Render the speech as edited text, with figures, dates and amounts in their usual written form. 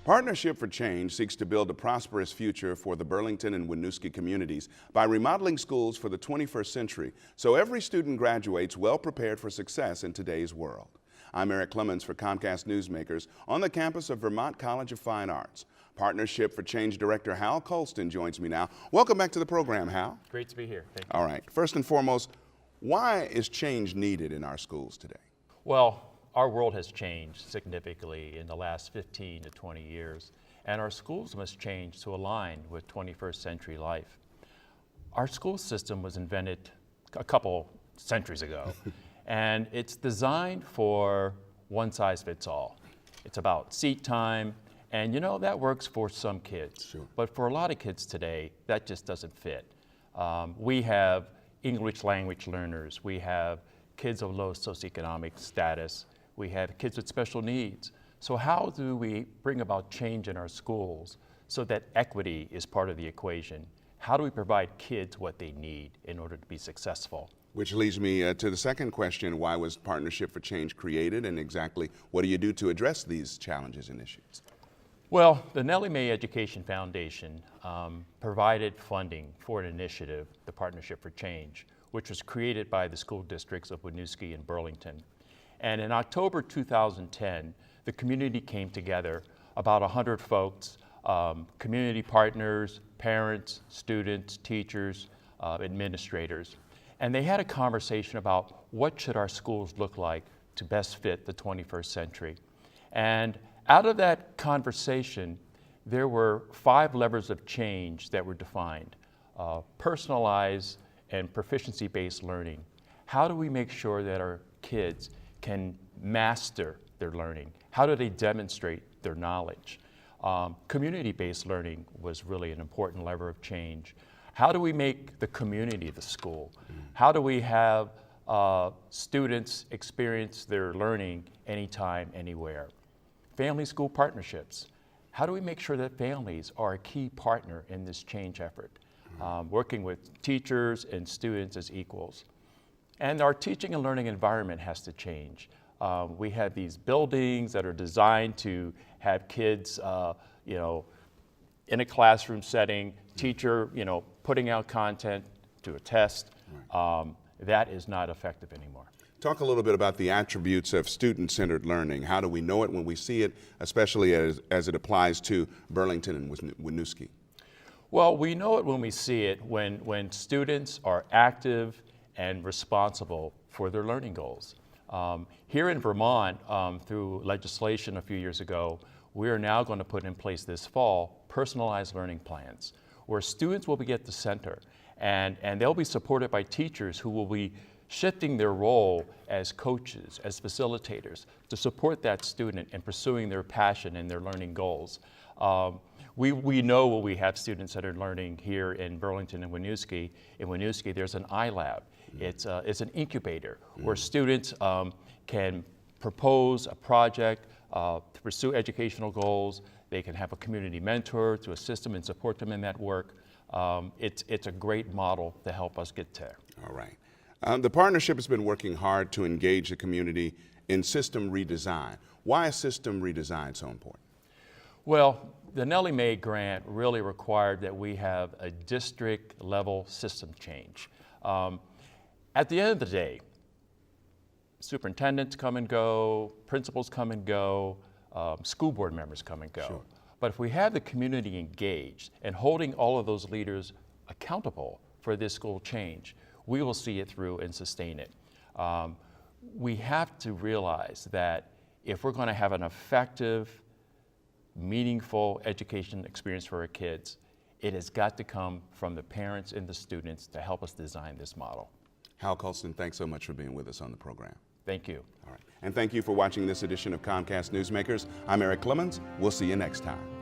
Partnership for Change seeks to build a prosperous future for the Burlington and Winooski communities by remodeling schools for the 21st century so every student graduates well prepared for success in today's world. I'm Eric Clemons for Comcast Newsmakers on the campus of Vermont College of Fine Arts. Partnership for Change Director Hal Colston joins me now. Welcome back to the program, Hal. Great to be here. Thank you. All right. First and foremost, why is change needed in our schools today? Well, our world has changed significantly in the last 15 to 20 years, and our schools must change to align with 21st century life. Our school system was invented a couple centuries ago, and it's designed for one size fits all. It's about seat time, and you know, that works for some kids. Sure. But for a lot of kids today, that just doesn't fit. We have English language learners, we have kids of low socioeconomic status, we have kids with special needs. So how do we bring about change in our schools so that equity is part of the equation? How do we provide kids what they need in order to be successful? Which leads me to the second question: why was Partnership for Change created, and exactly what do you do to address these challenges and issues? Well, the Nellie Mae Education Foundation provided funding for an initiative, the Partnership for Change, which was created by the school districts of Winooski and Burlington. And in October 2010, the community came together, about 100 folks, community partners, parents, students, teachers, administrators. And they had a conversation about what should our schools look like to best fit the 21st century. And out of that conversation, there were 5 levers of change that were defined: personalized and proficiency-based learning. How do we make sure that our kids can master their learning? How do they demonstrate their knowledge? Community-based learning was really an important lever of change. How do we make the community the school? How do we have students experience their learning anytime, anywhere? Family-school partnerships. How do we make sure that families are a key partner in this change effort? Working with teachers and students as equals. And our teaching and learning environment has to change. We have these buildings that are designed to have kids, in a classroom setting, teacher, putting out content to a test. That is not effective anymore. Talk a little bit about the attributes of student-centered learning. How do we know it when we see it, especially as it applies to Burlington and Winooski? Well, we know it when we see it, when students are active and responsible for their learning goals. Here in Vermont, through legislation a few years ago, we are now going to put in place this fall personalized learning plans, where students will be at the center, and they'll be supported by teachers who will be shifting their role as coaches, as facilitators, to support that student in pursuing their passion and their learning goals. We know when we have student-centered learning here in Burlington and Winooski. In Winooski, there's an iLab. It's an incubator where students can propose a project to pursue educational goals. They can have a community mentor to assist them and support them in that work. It's a great model to help us get there. All right. The partnership has been working hard to engage the community in system redesign. Why is system redesign so important? Well, the Nellie Mae grant really required that we have a district level system change. At the end of the day, superintendents come and go, principals come and go, school board members come and go. Sure. But if we have the community engaged and holding all of those leaders accountable for this school change, we will see it through and sustain it. We have to realize that if we're going to have an effective, meaningful education experience for our kids, it has got to come from the parents and the students to help us design this model. Hal Colston, thanks so much for being with us on the program. Thank you. All right. And thank you for watching this edition of Comcast Newsmakers. I'm Eric Clemons. We'll see you next time.